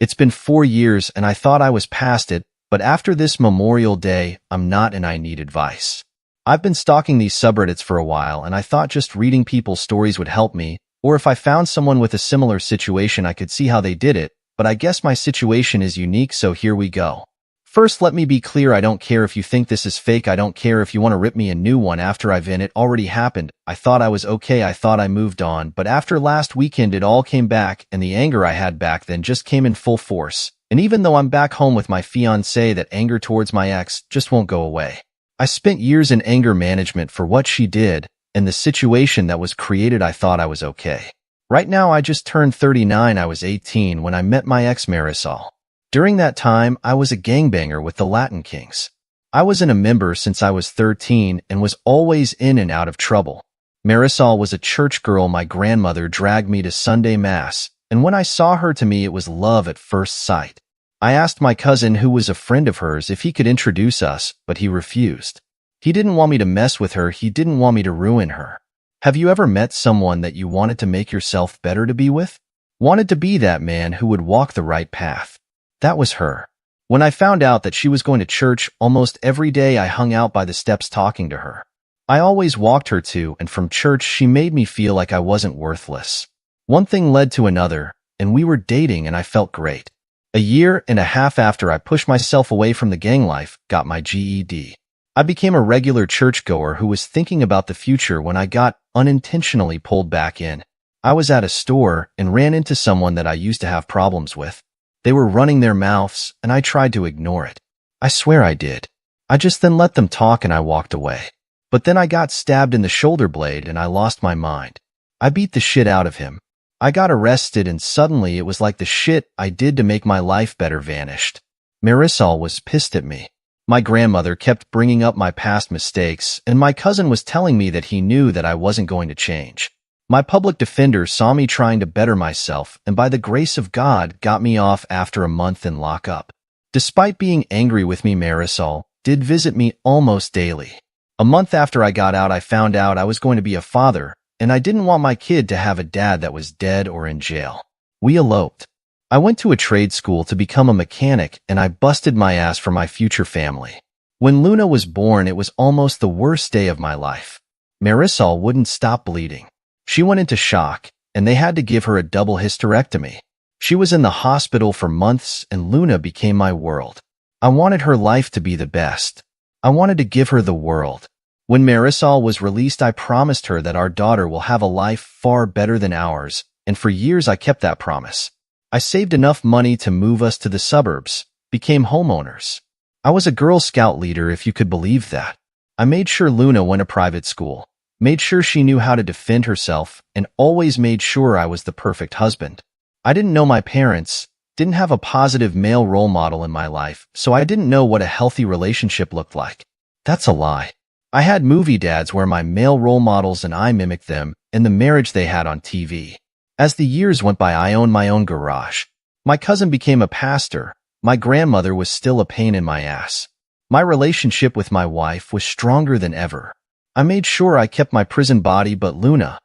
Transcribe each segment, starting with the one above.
It's been 4 years and I thought I was past it, but after this Memorial Day, I'm not and I need advice. I've been stalking these subreddits for a while and I thought just reading people's stories would help me, or if I found someone with a similar situation I could see how they did it, but I guess my situation is unique, so here we go. First, let me be clear, I don't care if you think this is fake, I don't care if you want to rip me a new one after it already happened. I thought I was okay, I thought I moved on, but after last weekend it all came back, and the anger I had back then just came in full force. And even though I'm back home with my fiancée, that anger towards my ex just won't go away. I spent years in anger management for what she did, and the situation that was created. I thought I was okay. Right now I just turned 39, I was 18 when I met my ex Marisol. During that time, I was a gangbanger with the Latin Kings. I wasn't a member since I was 13 and was always in and out of trouble. Marisol was a church girl. My grandmother dragged me to Sunday Mass, and when I saw her, to me it was love at first sight. I asked my cousin, who was a friend of hers, if he could introduce us, but he refused. He didn't want me to mess with her, he didn't want me to ruin her. Have you ever met someone that you wanted to make yourself better to be with? Wanted to be that man who would walk the right path? That was her. When I found out that she was going to church almost every day, I hung out by the steps talking to her. I always walked her to and from church. She made me feel like I wasn't worthless. One thing led to another, and we were dating and I felt great. A year and a half after I pushed myself away from the gang life, got my GED. I became a regular churchgoer who was thinking about the future when I got unintentionally pulled back in. I was at a store and ran into someone that I used to have problems with. They were running their mouths, and I tried to ignore it. I swear I did. I just then let them talk and I walked away. But then I got stabbed in the shoulder blade and I lost my mind. I beat the shit out of him. I got arrested and suddenly it was like the shit I did to make my life better vanished. Marisol was pissed at me. My grandmother kept bringing up my past mistakes, and my cousin was telling me that he knew that I wasn't going to change. My public defender saw me trying to better myself and by the grace of God got me off after a month in lockup. Despite being angry with me, Marisol did visit me almost daily. A month after I got out, I found out I was going to be a father, and I didn't want my kid to have a dad that was dead or in jail. We eloped. I went to a trade school to become a mechanic and I busted my ass for my future family. When Luna was born, it was almost the worst day of my life. Marisol wouldn't stop bleeding. She went into shock, and they had to give her a double hysterectomy. She was in the hospital for months, and Luna became my world. I wanted her life to be the best. I wanted to give her the world. When Marisol was released, I promised her that our daughter will have a life far better than ours, and for years I kept that promise. I saved enough money to move us to the suburbs, became homeowners. I was a Girl Scout leader, if you could believe that. I made sure Luna went to private school. Made sure she knew how to defend herself, and always made sure I was the perfect husband. I didn't know my parents, didn't have a positive male role model in my life, so I didn't know what a healthy relationship looked like. That's a lie. I had movie dads where my male role models and I mimicked them and the marriage they had on TV. As the years went by, I owned my own garage. My cousin became a pastor. My grandmother was still a pain in my ass. My relationship with my wife was stronger than ever. I made sure I kept my prison body, but Luna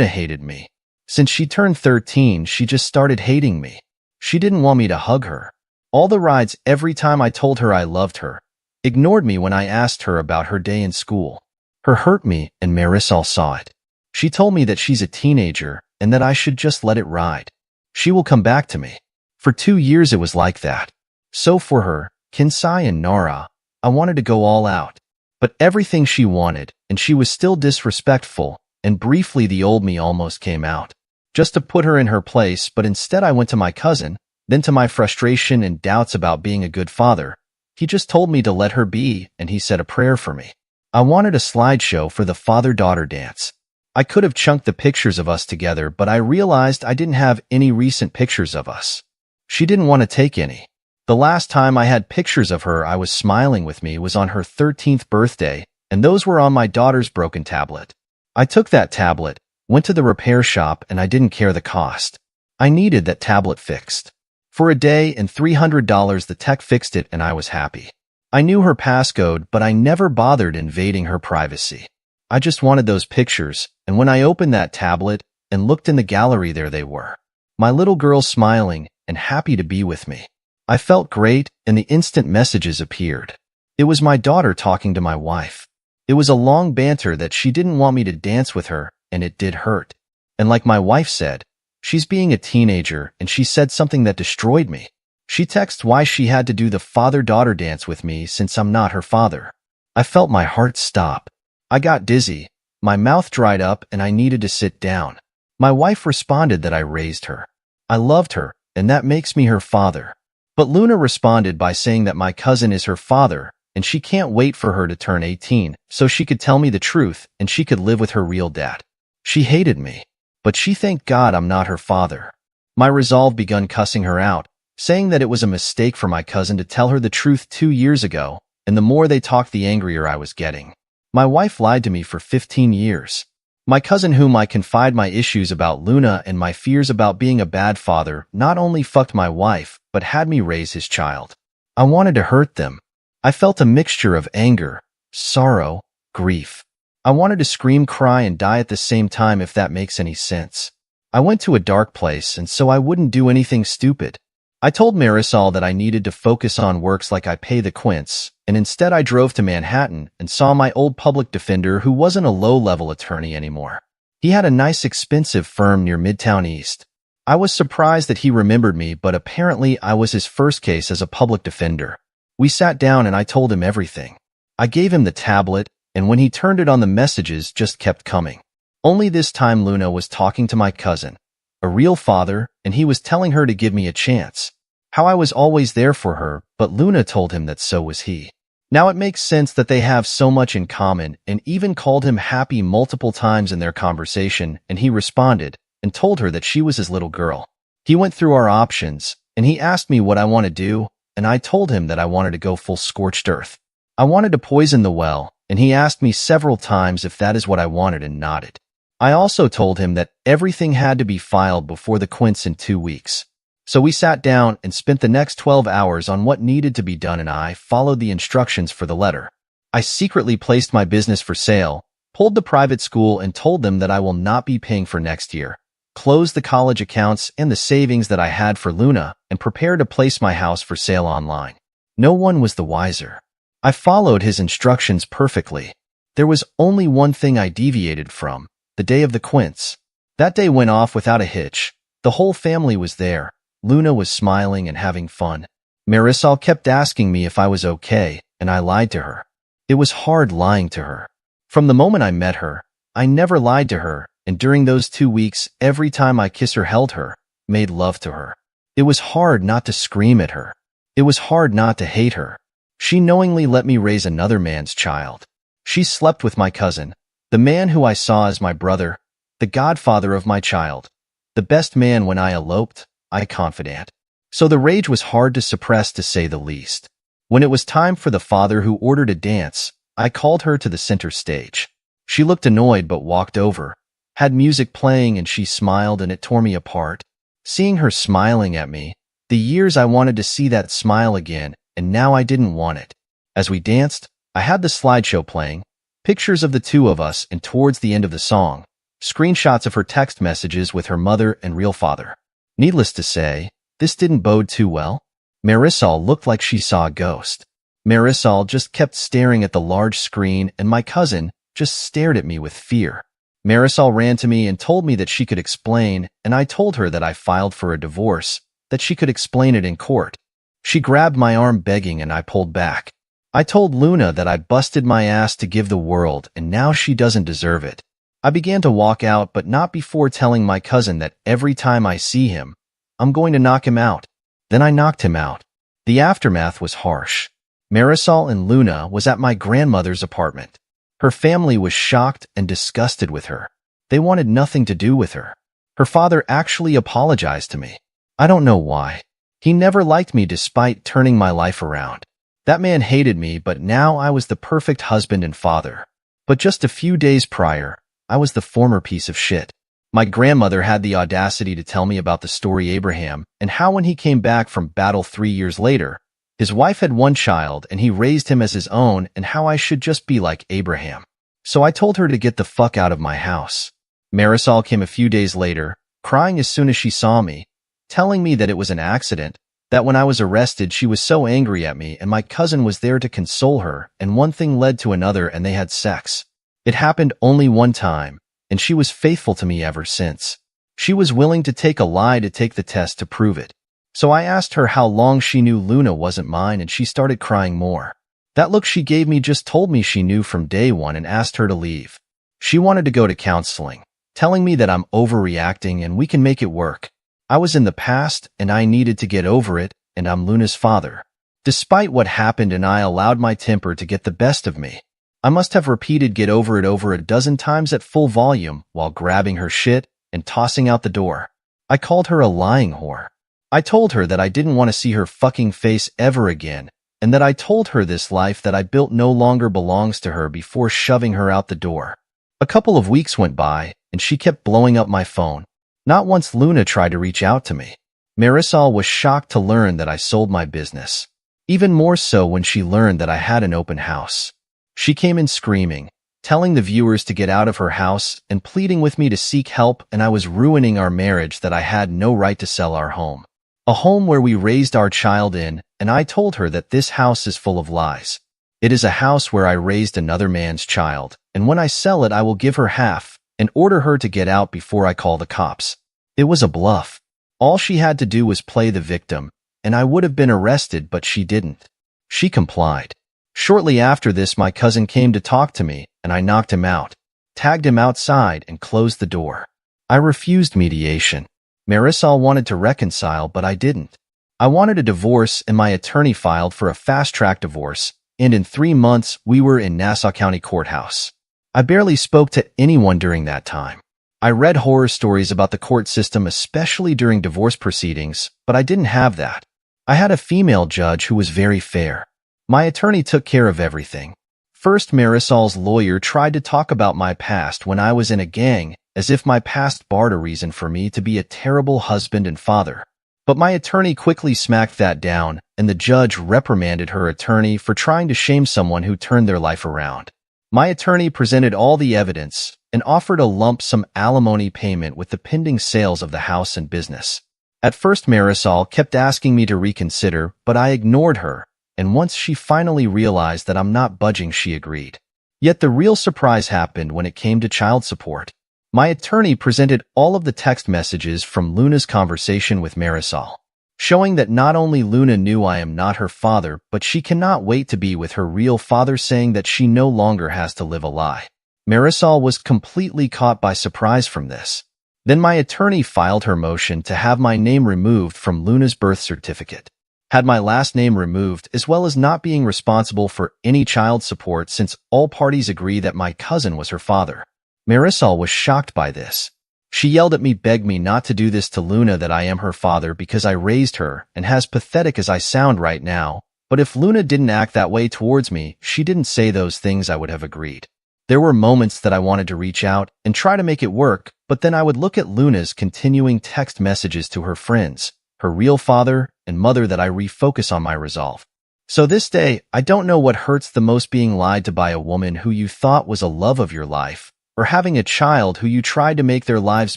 hated me. Since she turned 13, she just started hating me. She didn't want me to hug her. All the rides, every time I told her I loved her. Ignored me when I asked her about her day in school. Her hurt me, and Marisol saw it. She told me that she's a teenager and that I should just let it ride. She will come back to me. For 2 years it was like that. So for her, Kinsai and Nara, I wanted to go all out. But everything she wanted, and she was still disrespectful, and briefly the old me almost came out. Just to put her in her place, but instead I went to my cousin, then to my frustration and doubts about being a good father. He just told me to let her be, and he said a prayer for me. I wanted a slideshow for the father-daughter dance. I could have chunked the pictures of us together, but I realized I didn't have any recent pictures of us. She didn't want to take any. The last time I had pictures of her I was smiling with me was on her 13th birthday, and those were on my daughter's broken tablet. I took that tablet, went to the repair shop, and I didn't care the cost. I needed that tablet fixed. For a day and $300 the tech fixed it and I was happy. I knew her passcode, but I never bothered invading her privacy. I just wanted those pictures, and when I opened that tablet and looked in the gallery, there they were. My little girl smiling and happy to be with me. I felt great, and the instant messages appeared. It was my daughter talking to my wife. It was a long banter that she didn't want me to dance with her, and it did hurt. And like my wife said, she's being a teenager, and she said something that destroyed me. She texted why she had to do the father-daughter dance with me since I'm not her father. I felt my heart stop. I got dizzy, my mouth dried up, and I needed to sit down. My wife responded that I raised her. I loved her, and that makes me her father. But Luna responded by saying that my cousin is her father, and she can't wait for her to turn 18 so she could tell me the truth and she could live with her real dad. She hated me, but she thanked God I'm not her father. My resolve begun cussing her out, saying that it was a mistake for my cousin to tell her the truth 2 years ago, and the more they talked, the angrier I was getting. My wife lied to me for 15 years. My cousin, whom I confide my issues about Luna and my fears about being a bad father, not only fucked my wife, but had me raise his child. I wanted to hurt them. I felt a mixture of anger, sorrow, grief. I wanted to scream, cry, and die at the same time, if that makes any sense. I went to a dark place, and so I wouldn't do anything stupid. I told Marisol that I needed to focus on works like I pay the quints, and instead I drove to Manhattan and saw my old public defender, who wasn't a low-level attorney anymore. He had a nice, expensive firm near Midtown East. I was surprised that he remembered me, but apparently I was his first case as a public defender. We sat down and I told him everything. I gave him the tablet, and when he turned it on, the messages just kept coming. Only this time Luna was talking to my cousin, a real father, and he was telling her to give me a chance. How I was always there for her, but Luna told him that so was he. Now it makes sense that they have so much in common, and even called him happy multiple times in their conversation, and he responded and told her that she was his little girl. He went through our options, and he asked me what I want to do, and I told him that I wanted to go full scorched earth. I wanted to poison the well, and he asked me several times if that is what I wanted and nodded. I also told him that everything had to be filed before the quints in 2 weeks. So we sat down and spent the next 12 hours on what needed to be done, and I followed the instructions for the letter. I secretly placed my business for sale, pulled the private school and told them that I will not be paying for next year, closed the college accounts and the savings that I had for Luna, and prepared to place my house for sale online. No one was the wiser. I followed his instructions perfectly. There was only one thing I deviated from: the day of the quints. That day went off without a hitch. The whole family was there. Luna was smiling and having fun. Marisol kept asking me if I was okay, and I lied to her. It was hard lying to her. From the moment I met her, I never lied to her, and during those 2 weeks, every time I kissed her, held her, made love to her. It was hard not to scream at her. It was hard not to hate her. She knowingly let me raise another man's child. She slept with my cousin, the man who I saw as my brother, the godfather of my child, the best man when I eloped, I confidant. So the rage was hard to suppress, to say the least. When it was time for the father who ordered a dance, I called her to the center stage. She looked annoyed but walked over, had music playing, and she smiled, and it tore me apart. Seeing her smiling at me, the years I wanted to see that smile again, and now I didn't want it. As we danced, I had the slideshow playing, pictures of the two of us, and towards the end of the song, screenshots of her text messages with her mother and real father. Needless to say, this didn't bode too well. Marisol looked like she saw a ghost. Marisol just kept staring at the large screen, and my cousin just stared at me with fear. Marisol ran to me and told me that she could explain, and I told her that I filed for a divorce, that she could explain it in court. She grabbed my arm begging, and I pulled back. I told Luna that I busted my ass to give the world, and now she doesn't deserve it. I began to walk out, but not before telling my cousin that every time I see him, I'm going to knock him out. Then I knocked him out. The aftermath was harsh. Marisol and Luna was at my grandmother's apartment. Her family was shocked and disgusted with her. They wanted nothing to do with her. Her father actually apologized to me. I don't know why. He never liked me despite turning my life around. That man hated me, but now I was the perfect husband and father. But just a few days prior, I was the former piece of shit. My grandmother had the audacity to tell me about the story Abraham, and how when he came back from battle 3 years later, his wife had one child and he raised him as his own, and how I should just be like Abraham. So I told her to get the fuck out of my house. Marisol came a few days later, crying as soon as she saw me, telling me that it was an accident, that when I was arrested she was so angry at me and my cousin was there to console her, and one thing led to another and they had sex. It happened only one time, and she was faithful to me ever since. She was willing to take a lie to take the test to prove it. So I asked her how long she knew Luna wasn't mine, and she started crying more. That look she gave me just told me she knew from day one and asked her to leave. She wanted to go to counseling, telling me that I'm overreacting and we can make it work. I was in the past and I needed to get over it, and I'm Luna's father. Despite what happened, and I allowed my temper to get the best of me. I must have repeated get over it over a dozen times at full volume while grabbing her shit and tossing out the door. I called her a lying whore. I told her that I didn't want to see her fucking face ever again, and that I told her this life that I built no longer belongs to her before shoving her out the door. A couple of weeks went by, and she kept blowing up my phone. Not once Luna tried to reach out to me. Marisol was shocked to learn that I sold my business. Even more so when she learned that I had an open house. She came in screaming, telling the viewers to get out of her house and pleading with me to seek help, and I was ruining our marriage, that I had no right to sell our home. A home where we raised our child in, and I told her that this house is full of lies. It is a house where I raised another man's child, and when I sell it I will give her half and order her to get out before I call the cops. It was a bluff. All she had to do was play the victim, and I would have been arrested, but she didn't. She complied. Shortly after this, my cousin came to talk to me, and I knocked him out, tagged him outside, and closed the door. I refused mediation. Marisol wanted to reconcile, but I didn't. I wanted a divorce, and my attorney filed for a fast-track divorce, and in 3 months we were in Nassau County Courthouse. I barely spoke to anyone during that time. I read horror stories about the court system, especially during divorce proceedings, but I didn't have that. I had a female judge who was very fair. My attorney took care of everything. First, Marisol's lawyer tried to talk about my past when I was in a gang, as if my past barred a reason for me to be a terrible husband and father. But my attorney quickly smacked that down, and the judge reprimanded her attorney for trying to shame someone who turned their life around. My attorney presented all the evidence and offered a lump sum alimony payment with the pending sales of the house and business. At first, Marisol kept asking me to reconsider, but I ignored her, and once she finally realized that I'm not budging, she agreed. Yet the real surprise happened when it came to child support. My attorney presented all of the text messages from Luna's conversation with Marisol, showing that not only Luna knew I am not her father, but she cannot wait to be with her real father, saying that she no longer has to live a lie. Marisol was completely caught by surprise from this. Then my attorney filed her motion to have my name removed from Luna's birth certificate. Had my last name removed, as well as not being responsible for any child support, since all parties agree that my cousin was her father. Marisol was shocked by this. She yelled at me, begged me not to do this to Luna, that I am her father because I raised her, and as pathetic as I sound right now, but if Luna didn't act that way towards me, she didn't say those things, I would have agreed. There were moments that I wanted to reach out and try to make it work, but then I would look at Luna's continuing text messages to her friends, her real father and mother, that I refocus on my resolve. So this day, I don't know what hurts the most, being lied to by a woman who you thought was a love of your life, or having a child who you tried to make their lives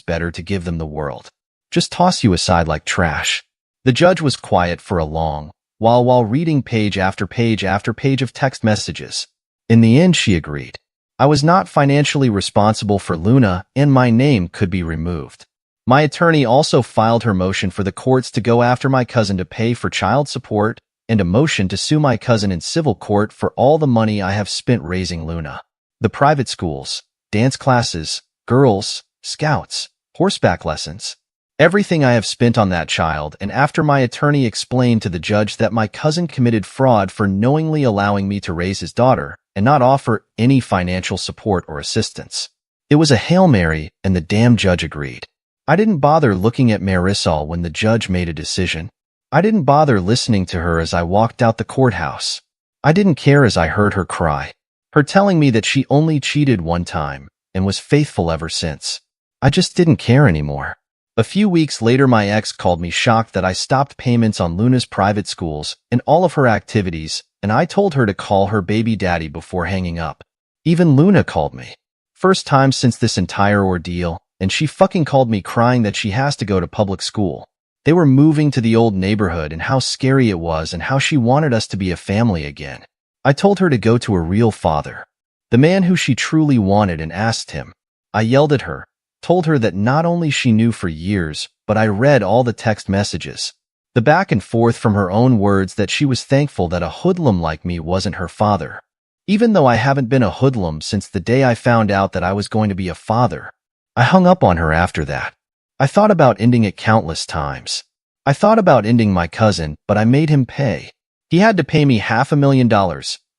better to give them the world just toss you aside like trash. The judge was quiet for a long while reading page after page after page of text messages. In the end, she agreed. I was not financially responsible for Luna, and my name could be removed. My attorney also filed her motion for the courts to go after my cousin to pay for child support, and a motion to sue my cousin in civil court for all the money I have spent raising Luna. The private schools, dance classes, girls, scouts, horseback lessons. Everything I have spent on that child, and after my attorney explained to the judge that my cousin committed fraud for knowingly allowing me to raise his daughter and not offer any financial support or assistance. It was a Hail Mary, and the damn judge agreed. I didn't bother looking at Marisol when the judge made a decision. I didn't bother listening to her as I walked out the courthouse. I didn't care as I heard her cry, her telling me that she only cheated one time and was faithful ever since. I just didn't care anymore. A few weeks later, my ex called me, shocked that I stopped payments on Luna's private schools and all of her activities, and I told her to call her baby daddy before hanging up. Even Luna called me. First time since this entire ordeal, and she fucking called me crying that she has to go to public school. They were moving to the old neighborhood and how scary it was and how she wanted us to be a family again. I told her to go to a real father, the man who she truly wanted, and asked him. I yelled at her, told her that not only she knew for years, but I read all the text messages, the back and forth from her own words, that she was thankful that a hoodlum like me wasn't her father. Even though I haven't been a hoodlum since the day I found out that I was going to be a father. I hung up on her after that. I thought about ending it countless times. I thought about ending my cousin, but I made him pay. He had to pay me $500,000,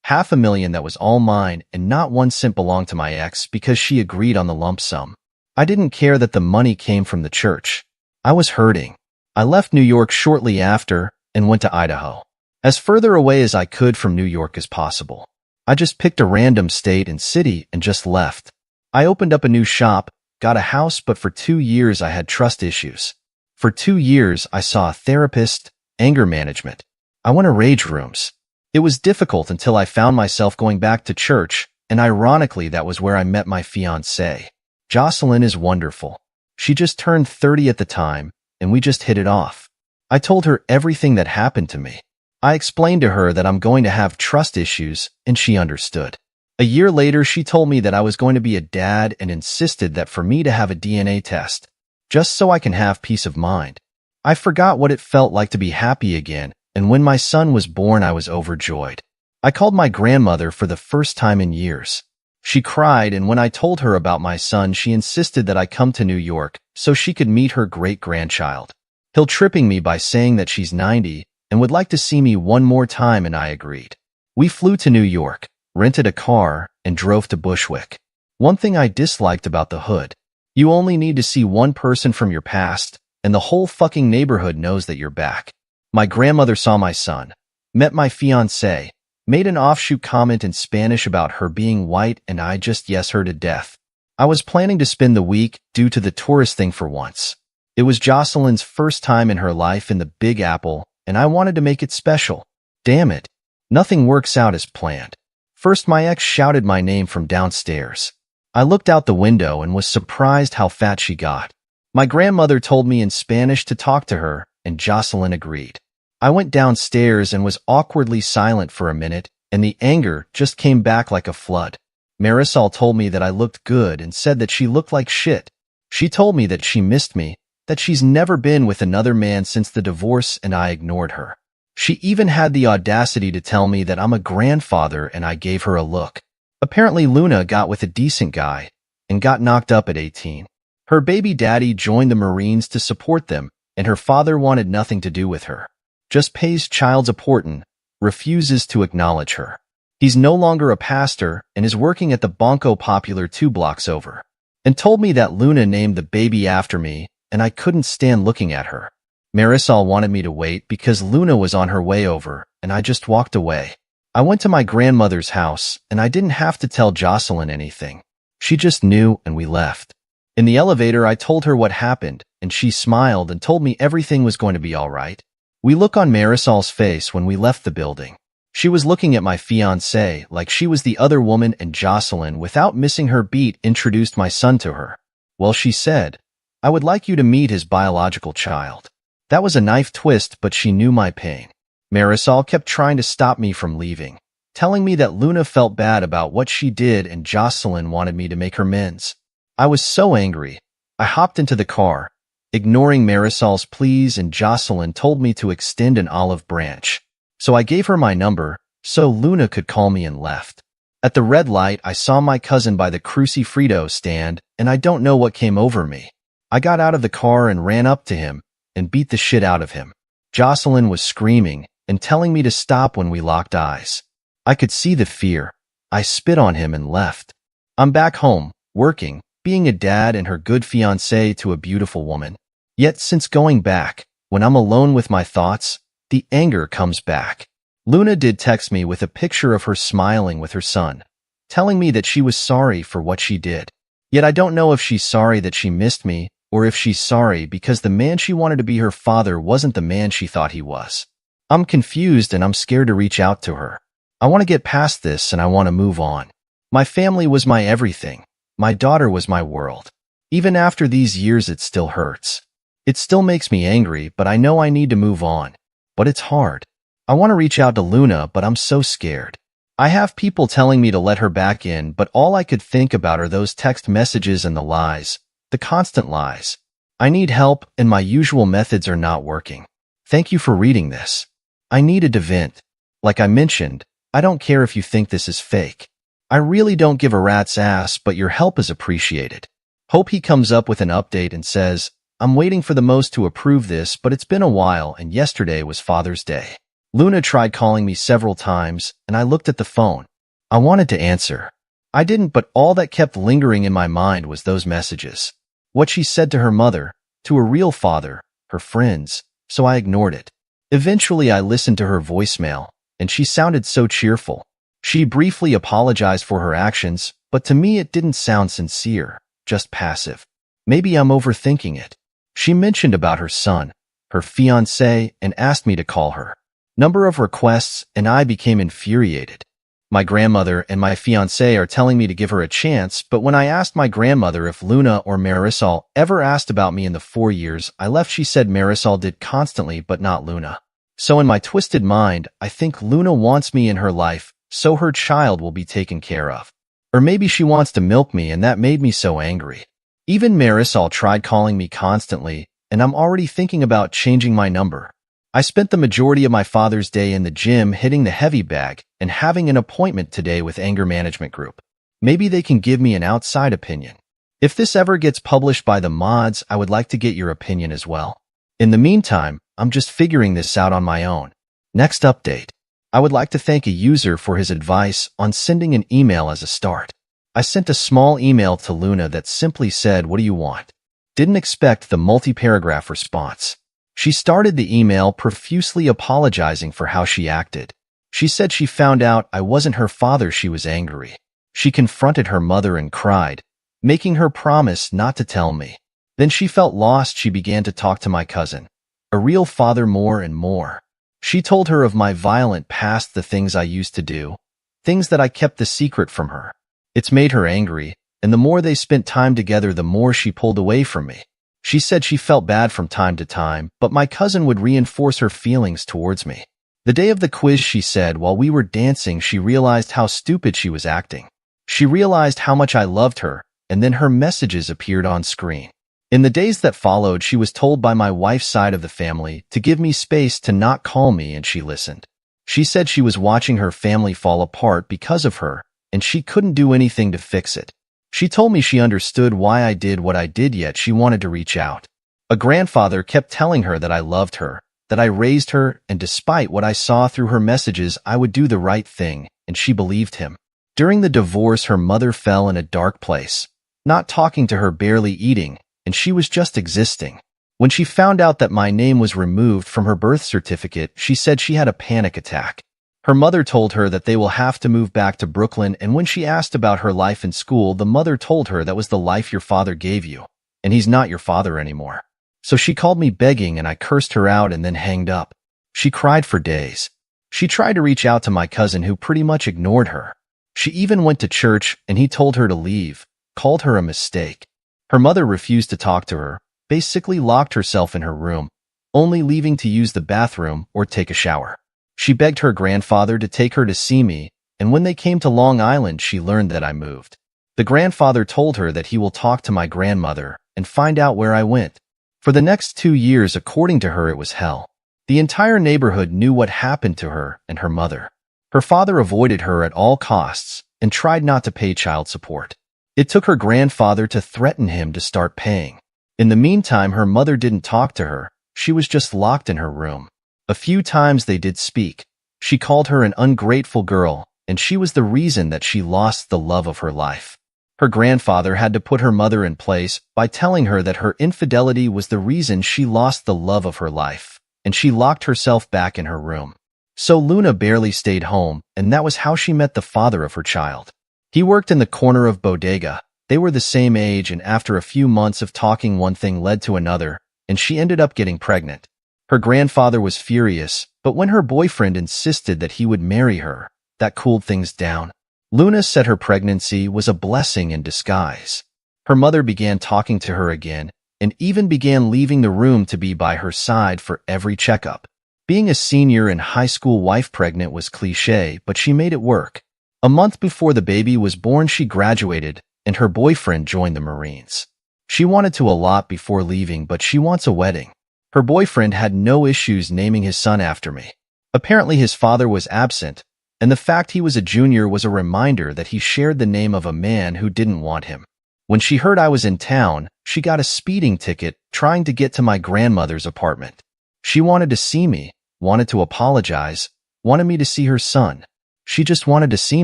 $500,000 that was all mine, and not 1 cent belonged to my ex because she agreed on the lump sum. I didn't care that the money came from the church. I was hurting. I left New York shortly after and went to Idaho, as further away as I could from New York as possible. I just picked a random state and city and just left. I opened up a new shop, got a house, but for 2 years I had trust issues. For 2 years I saw a therapist, anger management. I went to rage rooms. It was difficult until I found myself going back to church, and ironically that was where I met my fiancée. Jocelyn is wonderful. She just turned 30 at the time, and we just hit it off. I told her everything that happened to me. I explained to her that I'm going to have trust issues, and she understood. A year later, she told me that I was going to be a dad and insisted that for me to have a DNA test, just so I can have peace of mind. I forgot what it felt like to be happy again, and when my son was born, I was overjoyed. I called my grandmother for the first time in years. She cried, and when I told her about my son, she insisted that I come to New York so she could meet her great-grandchild, guilt-tripping me by saying that she's 90 and would like to see me one more time, and I agreed. We flew to New York, rented a car, and drove to Bushwick. One thing I disliked about the hood: you only need to see one person from your past, and the whole fucking neighborhood knows that you're back. My grandmother saw my son, met my fiancé, made an offshoot comment in Spanish about her being white, and I just yes her to death. I was planning to spend the week due to the tourist thing for once. It was Jocelyn's first time in her life in the Big Apple, and I wanted to make it special. Damn it. Nothing works out as planned. First, my ex shouted my name from downstairs. I looked out the window and was surprised how fat she got. My grandmother told me in Spanish to talk to her, and Jocelyn agreed. I went downstairs and was awkwardly silent for a minute, and the anger just came back like a flood. Marisol told me that I looked good and said that she looked like shit. She told me that she missed me, that she's never been with another man since the divorce, and I ignored her. She even had the audacity to tell me that I'm a grandfather, and I gave her a look. Apparently Luna got with a decent guy and got knocked up at 18. Her baby daddy joined the Marines to support them, and her father wanted nothing to do with her. Just pays child support and refuses to acknowledge her. He's no longer a pastor and is working at the Banco Popular 2 blocks over, and told me that Luna named the baby after me, and I couldn't stand looking at her. Marisol wanted me to wait because Luna was on her way over, and I just walked away. I went to my grandmother's house, and I didn't have to tell Jocelyn anything. She just knew, and we left. In the elevator, I told her what happened, and she smiled and told me everything was going to be all right. We look on Marisol's face when we left the building. She was looking at my fiancé like she was the other woman, and Jocelyn, without missing her beat, introduced my son to her. Well, she said, "I would like you to meet his biological child." That was a knife twist, but she knew my pain. Marisol kept trying to stop me from leaving, telling me that Luna felt bad about what she did and Jocelyn wanted me to make her amends. I was so angry. I hopped into the car, ignoring Marisol's pleas, and Jocelyn told me to extend an olive branch. So I gave her my number so Luna could call me and left. At the red light, I saw my cousin by the Crucifrito stand, and I don't know what came over me. I got out of the car and ran up to him and beat the shit out of him. Jocelyn was screaming and telling me to stop when we locked eyes. I could see the fear. I spit on him and left. I'm back home, working, being a dad and her good fiancé to a beautiful woman. Yet since going back, when I'm alone with my thoughts, the anger comes back. Luna did text me with a picture of her smiling with her son, telling me that she was sorry for what she did. Yet I don't know if she's sorry that she missed me, or if she's sorry because the man she wanted to be her father wasn't the man she thought he was. I'm confused and I'm scared to reach out to her. I want to get past this and I want to move on. My family was my everything. My daughter was my world. Even after these years, it still hurts. It still makes me angry, but I know I need to move on. But it's hard. I want to reach out to Luna, but I'm so scared. I have people telling me to let her back in, but all I could think about are those text messages and the lies, the constant lies. I need help, and my usual methods are not working. Thank you for reading this. I needed to vent. Like I mentioned, I don't care if you think this is fake. I really don't give a rat's ass, but your help is appreciated. Hope he comes up with an update and says, I'm waiting for the most to approve this, but it's been a while and yesterday was Father's Day. Luna tried calling me several times, and I looked at the phone. I wanted to answer. I didn't, but all that kept lingering in my mind was those messages. What she said to her mother, to a real father, her friends, so I ignored it. Eventually I listened to her voicemail, and she sounded so cheerful. She briefly apologized for her actions, but to me it didn't sound sincere, just passive. Maybe I'm overthinking it. She mentioned about her son, her fiancé, and asked me to call her. Number of requests, and I became infuriated. My grandmother and my fiancé are telling me to give her a chance, but when I asked my grandmother if Luna or Marisol ever asked about me in the 4 years I left, she said Marisol did constantly, but not Luna. So in my twisted mind, I think Luna wants me in her life, so her child will be taken care of. Or maybe she wants to milk me, and that made me so angry. Even Marisol tried calling me constantly, and I'm already thinking about changing my number. I spent the majority of my Father's Day in the gym hitting the heavy bag and having an appointment today with Anger Management Group. Maybe they can give me an outside opinion. If this ever gets published by the mods, I would like to get your opinion as well. In the meantime, I'm just figuring this out on my own. Next update. I would like to thank a user for his advice on sending an email as a start. I sent a small email to Luna that simply said, "What do you want?" Didn't expect the multi-paragraph response. She started the email profusely apologizing for how she acted. She said she found out I wasn't her father. She was angry. She confronted her mother and cried, making her promise not to tell me. Then she felt lost. She began to talk to my cousin, a real father, more and more. She told her of my violent past, the things I used to do, things that I kept the secret from her. It's made her angry, and the more they spent time together, the more she pulled away from me. She said she felt bad from time to time, but my cousin would reinforce her feelings towards me. The day of the quiz, she said, while we were dancing, she realized how stupid she was acting. She realized how much I loved her, and then her messages appeared on screen. In the days that followed, she was told by my wife's side of the family to give me space, to not call me, and she listened. She said she was watching her family fall apart because of her, and she couldn't do anything to fix it. She told me she understood why I did what I did, yet she wanted to reach out. A grandfather kept telling her that I loved her, that I raised her, and despite what I saw through her messages, I would do the right thing, and she believed him. During the divorce, her mother fell in a dark place, not talking to her, barely eating, and she was just existing. When she found out that my name was removed from her birth certificate, she said she had a panic attack. Her mother told her that they will have to move back to Brooklyn, and when she asked about her life in school, the mother told her that was the life your father gave you, and he's not your father anymore. So she called me begging, and I cursed her out and then hanged up. She cried for days. She tried to reach out to my cousin, who pretty much ignored her. She even went to church, and he told her to leave, called her a mistake. Her mother refused to talk to her, basically locked herself in her room, only leaving to use the bathroom or take a shower. She begged her grandfather to take her to see me, and when they came to Long Island, she learned that I moved. The grandfather told her that he will talk to my grandmother and find out where I went. For the next 2 years, according to her, it was hell. The entire neighborhood knew what happened to her and her mother. Her father avoided her at all costs and tried not to pay child support. It took her grandfather to threaten him to start paying. In the meantime, her mother didn't talk to her. She was just locked in her room. A few times they did speak. She called her an ungrateful girl, and she was the reason that she lost the love of her life. Her grandfather had to put her mother in place by telling her that her infidelity was the reason she lost the love of her life, and she locked herself back in her room. So Luna barely stayed home, and that was how she met the father of her child. He worked in the corner of bodega. They were the same age, and after a few months of talking, one thing led to another, and she ended up getting pregnant. Her grandfather was furious, but when her boyfriend insisted that he would marry her, that cooled things down. Luna said her pregnancy was a blessing in disguise. Her mother began talking to her again, and even began leaving the room to be by her side for every checkup. Being a senior and high school wife pregnant was cliché, but she made it work. A month before the baby was born, she graduated, and her boyfriend joined the Marines. She wanted to a lot before leaving, but she wants a wedding. Her boyfriend had no issues naming his son after me. Apparently his father was absent, and the fact he was a junior was a reminder that he shared the name of a man who didn't want him. When she heard I was in town, she got a speeding ticket trying to get to my grandmother's apartment. She wanted to see me, wanted to apologize, wanted me to see her son. She just wanted to see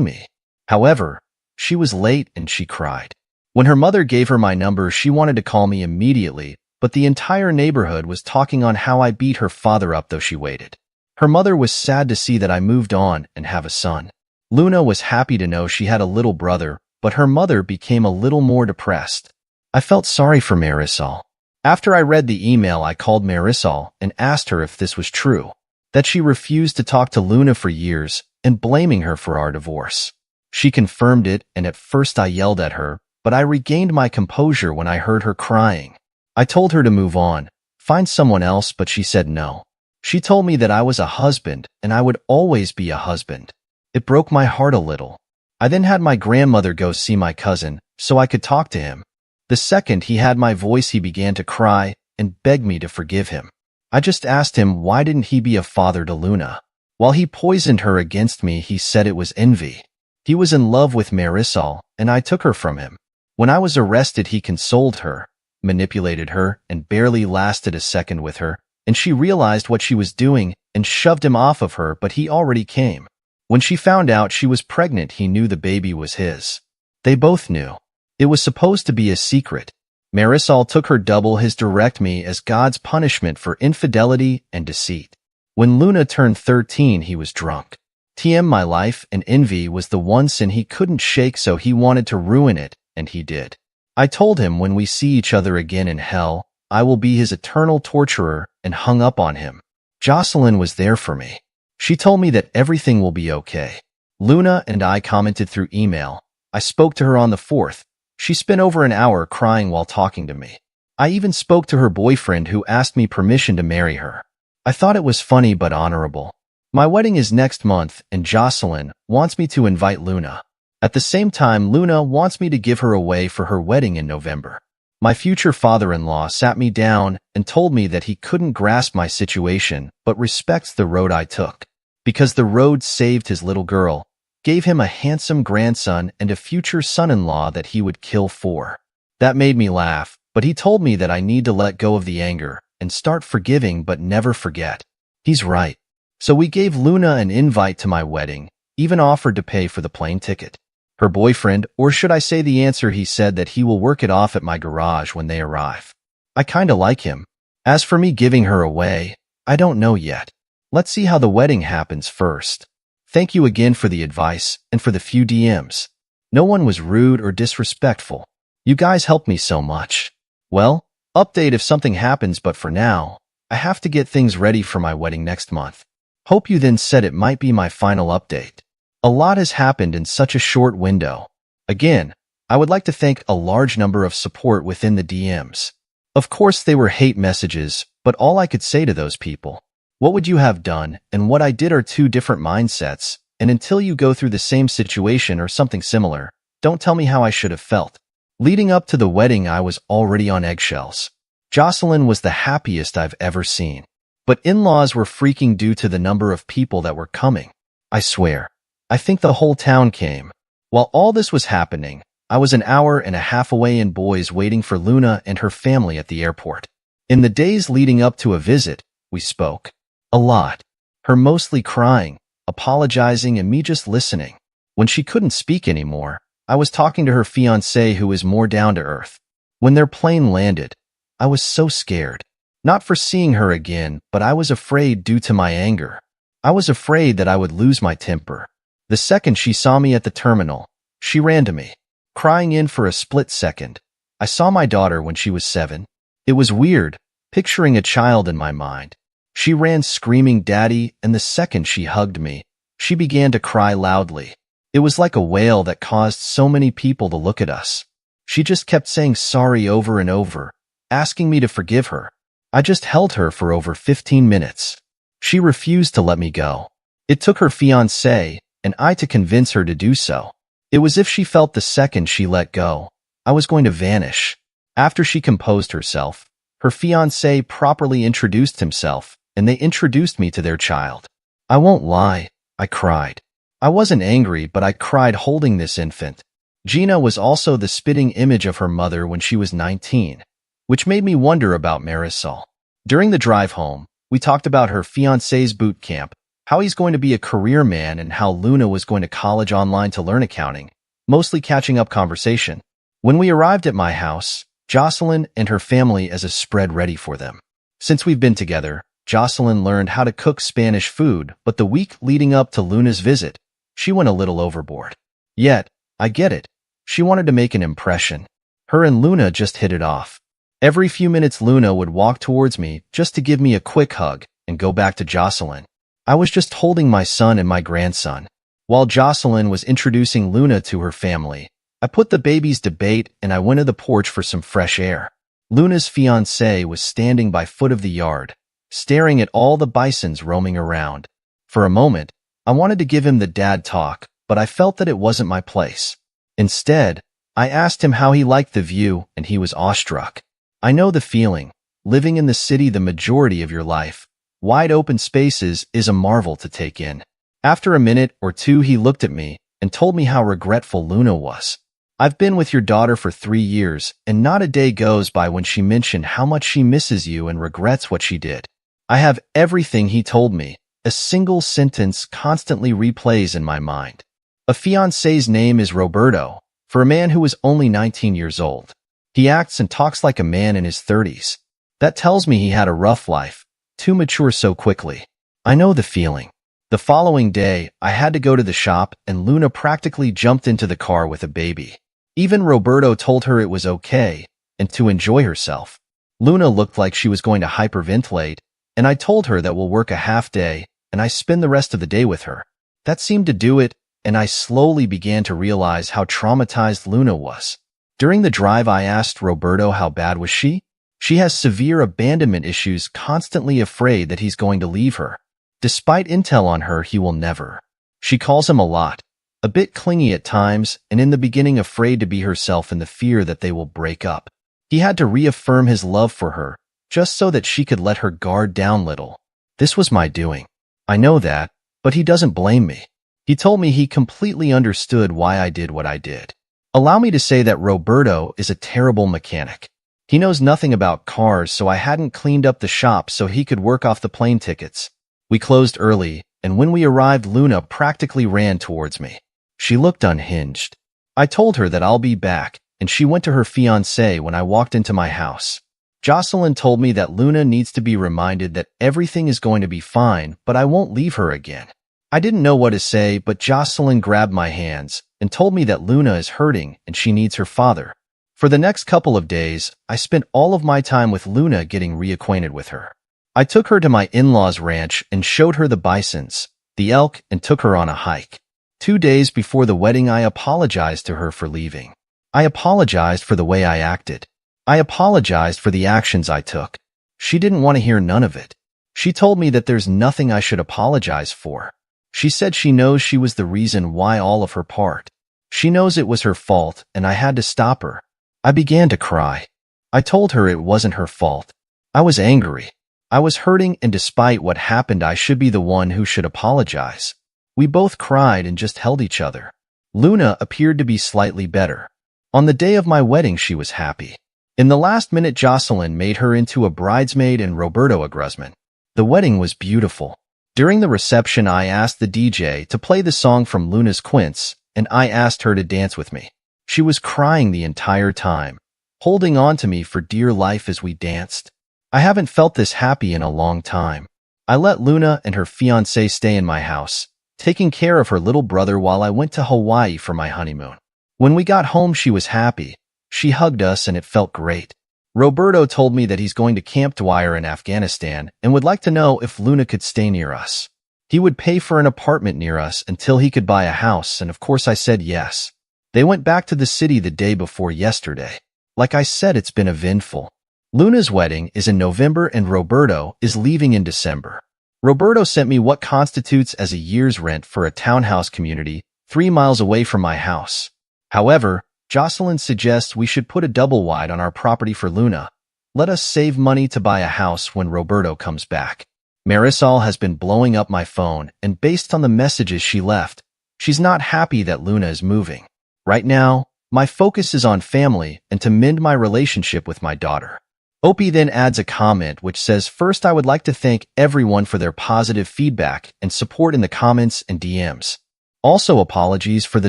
me. However, she was late and she cried. When her mother gave her my number, she wanted to call me immediately, but the entire neighborhood was talking on how I beat her father up, though she waited. Her mother was sad to see that I moved on and have a son. Luna was happy to know she had a little brother, but her mother became a little more depressed. I felt sorry for Marisol. After I read the email, I called Marisol and asked her if this was true, that she refused to talk to Luna for years and blaming her for our divorce. She confirmed it, and at first I yelled at her, but I regained my composure when I heard her crying. I told her to move on, find someone else, but she said no. She told me that I was a husband and I would always be a husband. It broke my heart a little. I then had my grandmother go see my cousin so I could talk to him. The second he had my voice, he began to cry and beg me to forgive him. I just asked him why didn't he be a father to Luna. While he poisoned her against me, he said it was envy. He was in love with Marisol, and I took her from him. When I was arrested, he consoled her, manipulated her, and barely lasted a second with her, and she realized what she was doing and shoved him off of her, but he already came. When she found out she was pregnant, he knew the baby was his. They both knew. It was supposed to be a secret. Marisol took her double hysterectomy as God's punishment for infidelity and deceit. When Luna turned 13, he was drunk. My life and envy was the one sin he couldn't shake, so he wanted to ruin it, and he did. I told him when we see each other again in hell, I will be his eternal torturer, and hung up on him. Jocelyn was there for me. She told me that everything will be okay. Luna and I commented through email. I spoke to her on the 4th. She spent over an hour crying while talking to me. I even spoke to her boyfriend, who asked me permission to marry her. I thought it was funny but honorable. My wedding is next month, and Jocelyn wants me to invite Luna. At the same time, Luna wants me to give her away for her wedding in November. My future father-in-law sat me down and told me that he couldn't grasp my situation, but respects the road I took. Because the road saved his little girl, gave him a handsome grandson and a future son-in-law that he would kill for. That made me laugh, but he told me that I need to let go of the anger and start forgiving but never forget. He's right. So we gave Luna an invite to my wedding, even offered to pay for the plane ticket. Her boyfriend, or should I say the answer, he said that he will work it off at my garage when they arrive. I kinda like him. As for me giving her away, I don't know yet. Let's see how the wedding happens first. Thank you again for the advice and for the few DMs. No one was rude or disrespectful. You guys helped me so much. Well, update if something happens, but for now, I have to get things ready for my wedding next month. Hope you then said it might be my final update. A lot has happened in such a short window. Again, I would like to thank a large number of support within the DMs. Of course, they were hate messages, but all I could say to those people, what would you have done and what I did are two different mindsets, and until you go through the same situation or something similar, don't tell me how I should have felt. Leading up to the wedding, I was already on eggshells. Jocelyn was the happiest I've ever seen. But in-laws were freaking due to the number of people that were coming. I swear. I think the whole town came. While all this was happening, I was an hour and a half away in Boise waiting for Luna and her family at the airport. In the days leading up to a visit, we spoke. A lot. Her mostly crying, apologizing, and me just listening. When she couldn't speak anymore, I was talking to her fiancé, who is more down to earth. When their plane landed, I was so scared. Not for seeing her again, but I was afraid due to my anger. I was afraid that I would lose my temper. The second she saw me at the terminal, she ran to me, crying in for a split second. I saw my daughter when she was 7. It was weird, picturing a child in my mind. She ran screaming, "Daddy," and the second she hugged me, she began to cry loudly. It was like a wail that caused so many people to look at us. She just kept saying sorry over and over, asking me to forgive her. I just held her for over 15 minutes. She refused to let me go. It took her fiancé and I to convince her to do so. It was as if she felt the second she let go, I was going to vanish. After she composed herself, her fiancé properly introduced himself, and they introduced me to their child. I won't lie, I cried. I wasn't angry, but I cried holding this infant. Gina was also the spitting image of her mother when she was 19, which made me wonder about Marisol. During the drive home, we talked about her fiancé's boot camp, how he's going to be a career man, and how Luna was going to college online to learn accounting, mostly catching up conversation. When we arrived at my house, Jocelyn and her family has a spread ready for them. Since we've been together, Jocelyn learned how to cook Spanish food, but the week leading up to Luna's visit, she went a little overboard. Yet, I get it. She wanted to make an impression. Her and Luna just hit it off. Every few minutes Luna would walk towards me just to give me a quick hug and go back to Jocelyn. I was just holding my son and my grandson. While Jocelyn was introducing Luna to her family, I put the babies to bed and I went to the porch for some fresh air. Luna's fiancé was standing by foot of the yard, staring at all the bisons roaming around. For a moment, I wanted to give him the dad talk, but I felt that it wasn't my place. Instead, I asked him how he liked the view, and he was awestruck. I know the feeling. Living in the city the majority of your life, wide open spaces is a marvel to take in. After a minute or two, he looked at me and told me how regretful Luna was. I've been with your daughter for 3 years, and not a day goes by when she mentioned how much she misses you and regrets what she did. I have everything he told me. A single sentence constantly replays in my mind. A fiancé's name is Roberto, for a man who is only 19 years old. He acts and talks like a man in his 30s. That tells me he had a rough life, too mature so quickly. I know the feeling. The following day, I had to go to the shop, and Luna practically jumped into the car with a baby. Even Roberto told her it was okay and to enjoy herself. Luna looked like she was going to hyperventilate, and I told her that we'll work a half day and I spend the rest of the day with her. That seemed to do it, and I slowly began to realize how traumatized Luna was. During the drive, I asked Roberto how bad was she? She has severe abandonment issues, constantly afraid that he's going to leave her. Despite intel on her, he will never. She calls him a lot, a bit clingy at times, and in the beginning afraid to be herself in the fear that they will break up. He had to reaffirm his love for her, just so that she could let her guard down little. This was my doing. I know that, but he doesn't blame me. He told me he completely understood why I did what I did. Allow me to say that Roberto is a terrible mechanic. He knows nothing about cars, so I hadn't cleaned up the shop so he could work off the plane tickets. We closed early, and when we arrived, Luna practically ran towards me. She looked unhinged. I told her that I'll be back, and she went to her fiancé when I walked into my house. Jocelyn told me that Luna needs to be reminded that everything is going to be fine, but I won't leave her again. I didn't know what to say, but Jocelyn grabbed my hands and told me that Luna is hurting and she needs her father. For the next couple of days, I spent all of my time with Luna getting reacquainted with her. I took her to my in-laws' ranch and showed her the bisons, the elk, and took her on a hike. 2 days before the wedding, I apologized to her for leaving. I apologized for the way I acted. I apologized for the actions I took. She didn't want to hear none of it. She told me that there's nothing I should apologize for. She said she knows she was the reason why all of her part. She knows it was her fault, and I had to stop her. I began to cry. I told her it wasn't her fault. I was angry. I was hurting, and despite what happened, I should be the one who should apologize. We both cried and just held each other. Luna appeared to be slightly better. On the day of my wedding, she was happy. In the last minute, Jocelyn made her into a bridesmaid and Roberto a groomsman. The wedding was beautiful. During the reception, I asked the DJ to play the song from Luna's Quince, and I asked her to dance with me. She was crying the entire time, holding on to me for dear life as we danced. I haven't felt this happy in a long time. I let Luna and her fiancé stay in my house, taking care of her little brother while I went to Hawaii for my honeymoon. When we got home, she was happy. She hugged us and it felt great. Roberto told me that he's going to Camp Dwyer in Afghanistan and would like to know if Luna could stay near us. He would pay for an apartment near us until he could buy a house, and of course I said yes. They went back to the city the day before yesterday. Like I said, it's been eventful. Luna's wedding is in November and Roberto is leaving in December. Roberto sent me what constitutes as a year's rent for a townhouse community 3 miles away from my house. However, Jocelyn suggests we should put a double wide on our property for Luna. Let us save money to buy a house when Roberto comes back. Marisol has been blowing up my phone, and based on the messages she left, she's not happy that Luna is moving. Right now, my focus is on family and to mend my relationship with my daughter. Opie then adds a comment which says, "First, I would like to thank everyone for their positive feedback and support in the comments and DMs. Also, apologies for the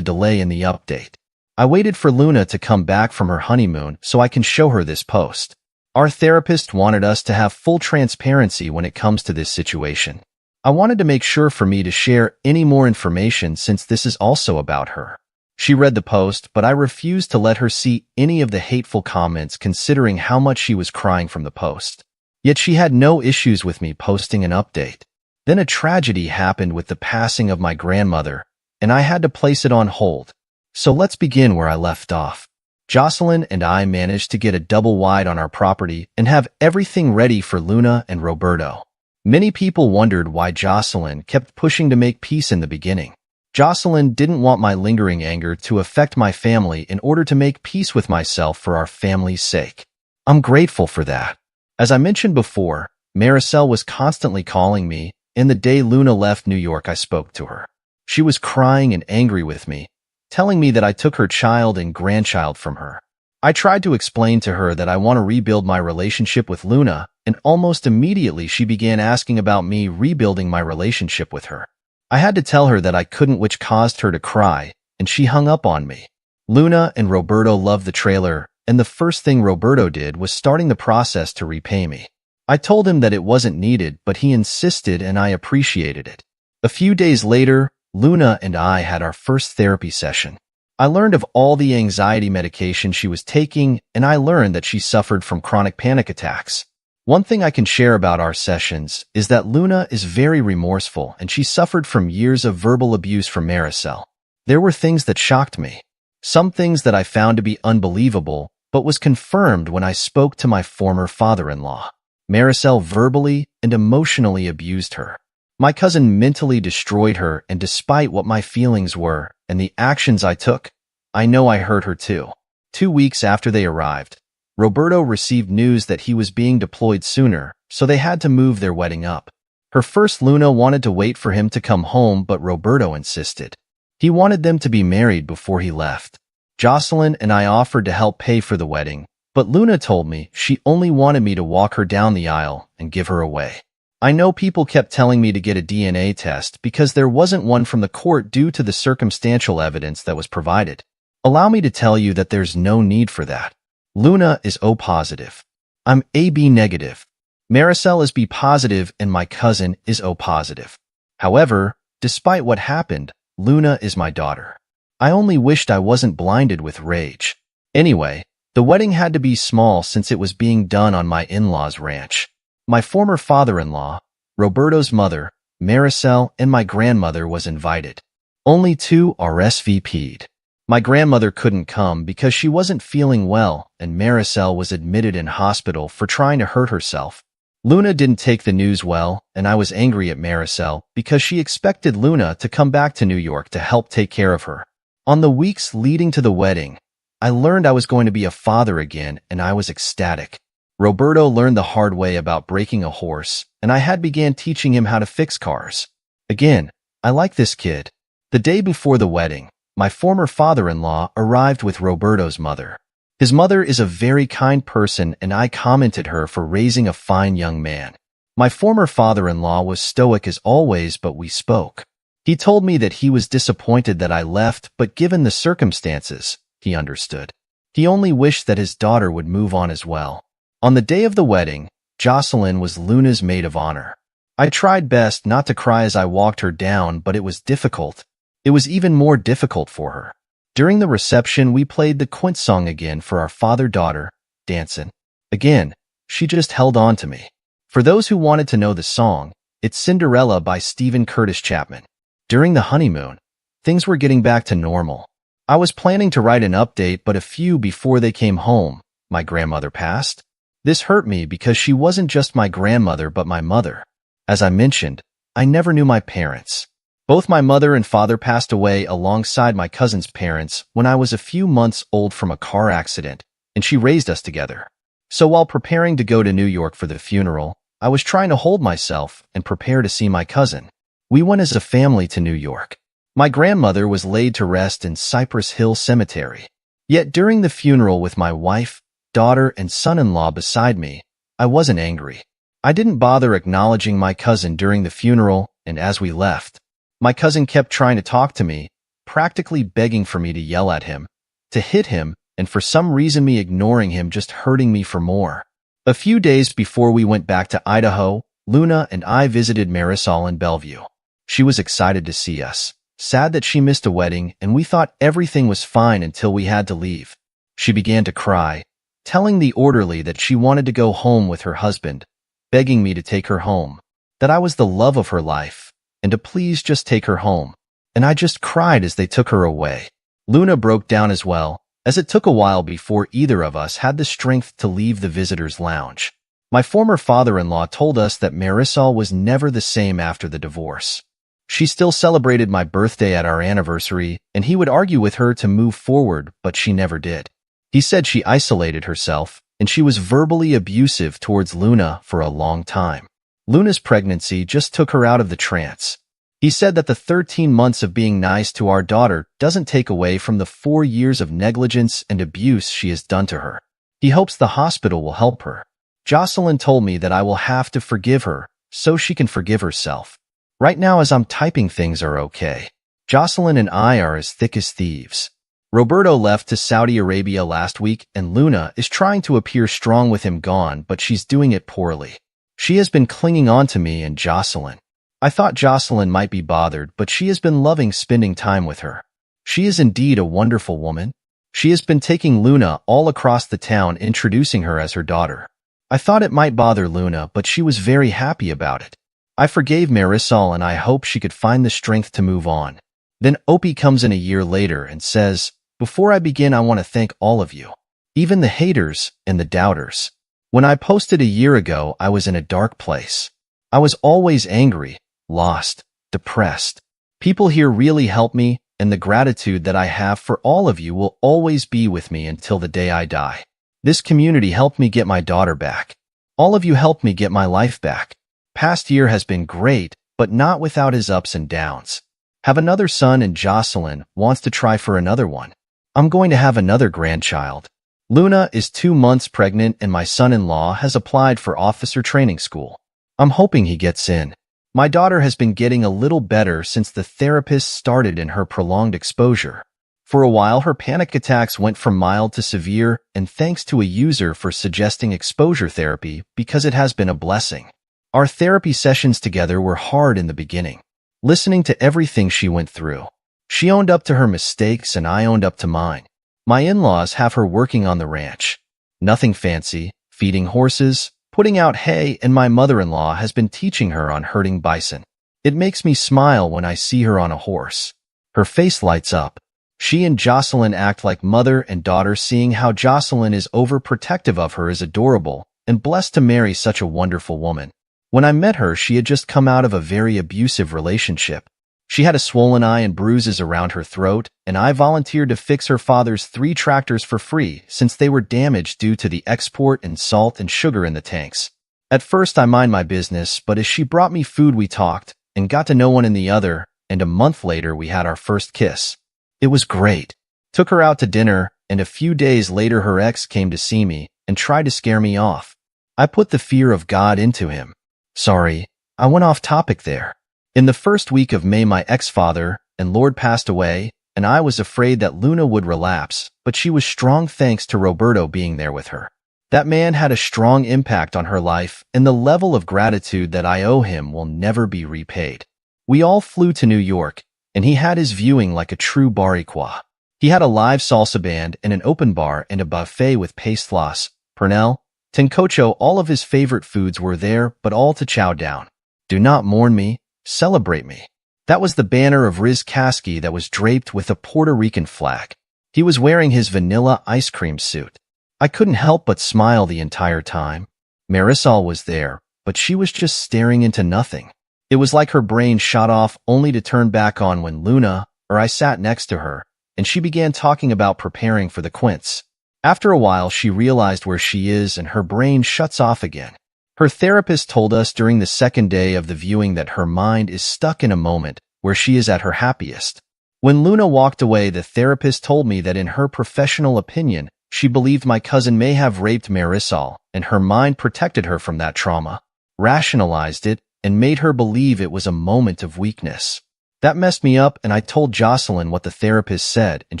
delay in the update. I waited for Luna to come back from her honeymoon so I can show her this post. Our therapist wanted us to have full transparency when it comes to this situation. I wanted to make sure for me to share any more information since this is also about her." She read the post, but I refused to let her see any of the hateful comments considering how much she was crying from the post. Yet she had no issues with me posting an update. Then a tragedy happened with the passing of my grandmother, and I had to place it on hold. So let's begin where I left off. Jocelyn and I managed to get a double wide on our property and have everything ready for Luna and Roberto. Many people wondered why Jocelyn kept pushing to make peace in the beginning. Jocelyn didn't want my lingering anger to affect my family in order to make peace with myself for our family's sake. I'm grateful for that. As I mentioned before, Marisol was constantly calling me, and the day Luna left New York I spoke to her. She was crying and angry with me, telling me that I took her child and grandchild from her. I tried to explain to her that I want to rebuild my relationship with Luna, and almost immediately she began asking about me rebuilding my relationship with her. I had to tell her that I couldn't, which caused her to cry, and she hung up on me. Luna and Roberto loved the trailer, and the first thing Roberto did was starting the process to repay me. I told him that it wasn't needed, but he insisted and I appreciated it. A few days later, Luna and I had our first therapy session. I learned of all the anxiety medication she was taking, and I learned that she suffered from chronic panic attacks. One thing I can share about our sessions is that Luna is very remorseful and she suffered from years of verbal abuse from Marisol. There were things that shocked me. Some things that I found to be unbelievable, but was confirmed when I spoke to my former father-in-law. Marisol verbally and emotionally abused her. My cousin mentally destroyed her, and despite what my feelings were and the actions I took, I know I hurt her too. 2 weeks after they arrived, Roberto received news that he was being deployed sooner, so they had to move their wedding up. Her first Luna wanted to wait for him to come home, but Roberto insisted. He wanted them to be married before he left. Jocelyn and I offered to help pay for the wedding, but Luna told me she only wanted me to walk her down the aisle and give her away. I know people kept telling me to get a DNA test because there wasn't one from the court due to the circumstantial evidence that was provided. Allow me to tell you that there's no need for that. Luna is O positive. I'm AB negative. Marisol is B positive and my cousin is O positive. However, despite what happened, Luna is my daughter. I only wished I wasn't blinded with rage. Anyway, the wedding had to be small since it was being done on my in-laws' ranch. My former father-in-law, Roberto's mother, Marisol, and my grandmother was invited. Only 2 RSVP'd. My grandmother couldn't come because she wasn't feeling well, and Marisol was admitted in hospital for trying to hurt herself. Luna didn't take the news well, and I was angry at Marisol because she expected Luna to come back to New York to help take care of her. On the weeks leading to the wedding, I learned I was going to be a father again, and I was ecstatic. Roberto learned the hard way about breaking a horse, and I had began teaching him how to fix cars. Again, I like this kid. The day before the wedding, my former father-in-law arrived with Roberto's mother. His mother is a very kind person, and I commented her for raising a fine young man. My former father-in-law was stoic as always, but we spoke. He told me that he was disappointed that I left, but given the circumstances, he understood. He only wished that his daughter would move on as well. On the day of the wedding, Jocelyn was Luna's maid of honor. I tried best not to cry as I walked her down, but it was difficult. It was even more difficult for her. During the reception, we played the Quint song again for our father-daughter, dancin'. Again, she just held on to me. For those who wanted to know the song, it's Cinderella by Stephen Curtis Chapman. During the honeymoon, things were getting back to normal. I was planning to write an update, but a few before they came home, my grandmother passed. This hurt me because she wasn't just my grandmother but my mother. As I mentioned, I never knew my parents. Both my mother and father passed away alongside my cousin's parents when I was a few months old from a car accident, and she raised us together. So while preparing to go to New York for the funeral, I was trying to hold myself and prepare to see my cousin. We went as a family to New York. My grandmother was laid to rest in Cypress Hill Cemetery. Yet during the funeral with my wife, daughter, and son-in-law beside me, I wasn't angry. I didn't bother acknowledging my cousin during the funeral, and as we left, my cousin kept trying to talk to me, practically begging for me to yell at him, to hit him, and for some reason me ignoring him just hurting me for more. A few days before we went back to Idaho, Luna and I visited Marisol in Bellevue. She was excited to see us, sad that she missed a wedding, and we thought everything was fine until we had to leave. She began to cry, telling the orderly that she wanted to go home with her husband, begging me to take her home, that I was the love of her life, and to please just take her home. And I just cried as they took her away. Luna broke down as well, as it took a while before either of us had the strength to leave the visitors' lounge. My former father-in-law told us that Marisol was never the same after the divorce. She still celebrated my birthday at our anniversary, and he would argue with her to move forward, but she never did. He said she isolated herself, and she was verbally abusive towards Luna for a long time. Luna's pregnancy just took her out of the trance. He said that the 13 months of being nice to our daughter doesn't take away from the 4 years of negligence and abuse she has done to her. He hopes the hospital will help her. Jocelyn told me that I will have to forgive her so she can forgive herself. Right now as I'm typing, things are okay. Jocelyn and I are as thick as thieves. Roberto left to Saudi Arabia last week, and Luna is trying to appear strong with him gone, but she's doing it poorly. She has been clinging on to me and Jocelyn. I thought Jocelyn might be bothered, but she has been loving spending time with her. She is indeed a wonderful woman. She has been taking Luna all across the town, introducing her as her daughter. I thought it might bother Luna, but she was very happy about it. I forgave Marisol, and I hope she could find the strength to move on. Then Opie comes in a year later and says, "Before I begin, I want to thank all of you, even the haters and the doubters. When I posted a year ago, I was in a dark place. I was always angry, lost, depressed. People here really helped me, and the gratitude that I have for all of you will always be with me until the day I die. This community helped me get my daughter back. All of you helped me get my life back. Past year has been great, but not without his ups and downs. Have another son, and Jocelyn wants to try for another one. I'm going to have another grandchild. Luna is 2 months pregnant, and my son-in-law has applied for officer training school. I'm hoping he gets in. My daughter has been getting a little better since the therapist started in her prolonged exposure. For a while, her panic attacks went from mild to severe, and thanks to a user for suggesting exposure therapy, because it has been a blessing. Our therapy sessions together were hard in the beginning, listening to everything she went through. She owned up to her mistakes, and I owned up to mine. My in-laws have her working on the ranch. Nothing fancy, feeding horses, putting out hay, and my mother-in-law has been teaching her on herding bison. It makes me smile when I see her on a horse. Her face lights up. She and Jocelyn act like mother and daughter. Seeing how Jocelyn is overprotective of her is adorable, and blessed to marry such a wonderful woman. When I met her, she had just come out of a very abusive relationship. She had a swollen eye and bruises around her throat, and I volunteered to fix her father's 3 tractors for free since they were damaged due to the export and salt and sugar in the tanks. At first, I mind my business, but as she brought me food, we talked and got to know one and the other, and a month later, we had our first kiss. It was great. Took her out to dinner, and a few days later, her ex came to see me and tried to scare me off. I put the fear of God into him. Sorry, I went off topic there. In the first week of May, my ex-father and Lord passed away, and I was afraid that Luna would relapse, but she was strong thanks to Roberto being there with her. That man had a strong impact on her life, and the level of gratitude that I owe him will never be repaid. We all flew to New York, and he had his viewing like a true Boricua. He had a live salsa band and an open bar and a buffet with pastellas, pernil, tencocho. All of his favorite foods were there, but all to chow down. Do not mourn me, celebrate me. That was the banner of Riz Kasky that was draped with a Puerto Rican flag. He was wearing his vanilla ice cream suit. I couldn't help but smile the entire time. Marisol was there, but she was just staring into nothing. It was like her brain shot off only to turn back on when Luna, or I sat next to her, and she began talking about preparing for the quints. After a while, she realized where she is and her brain shuts off again. Her therapist told us during the second day of the viewing that her mind is stuck in a moment where she is at her happiest. When Luna walked away, the therapist told me that in her professional opinion, she believed my cousin may have raped Marisol, and her mind protected her from that trauma, rationalized it, and made her believe it was a moment of weakness. That messed me up, and I told Jocelyn what the therapist said, and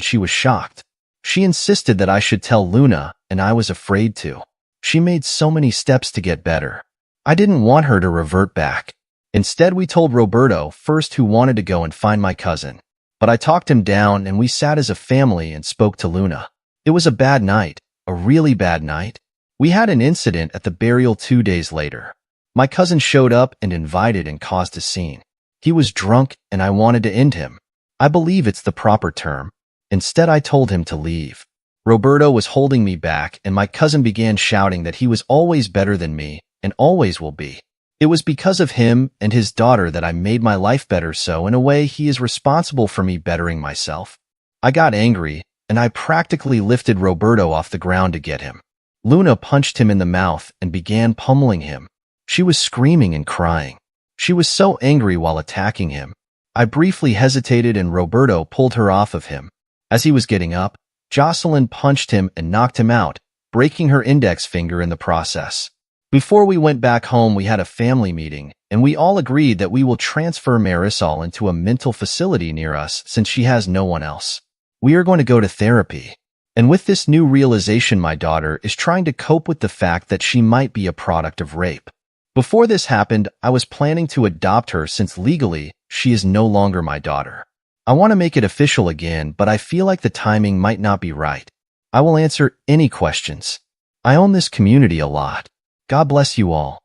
she was shocked. She insisted that I should tell Luna, and I was afraid to. She made so many steps to get better. I didn't want her to revert back. Instead, we told Roberto first, who wanted to go and find my cousin. But I talked him down, and we sat as a family and spoke to Luna. It was a bad night, a really bad night. We had an incident at the burial 2 days later. My cousin showed up and invited and caused a scene. He was drunk, and I wanted to end him. I believe it's the proper term. Instead, I told him to leave. Roberto was holding me back, and my cousin began shouting that he was always better than me and always will be. It was because of him and his daughter that I made my life better, so in a way he is responsible for me bettering myself. I got angry, and I practically lifted Roberto off the ground to get him. Luna punched him in the mouth and began pummeling him. She was screaming and crying. She was so angry while attacking him. I briefly hesitated, and Roberto pulled her off of him. As he was getting up, Jocelyn punched him and knocked him out, breaking her index finger in the process. Before we went back home, we had a family meeting, and we all agreed that we will transfer Marisol into a mental facility near us since she has no one else. We are going to go to therapy. And with this new realization, my daughter is trying to cope with the fact that she might be a product of rape. Before this happened, I was planning to adopt her since legally she is no longer my daughter. I want to make it official again, but I feel like the timing might not be right. I will answer any questions. I own this community a lot. God bless you all.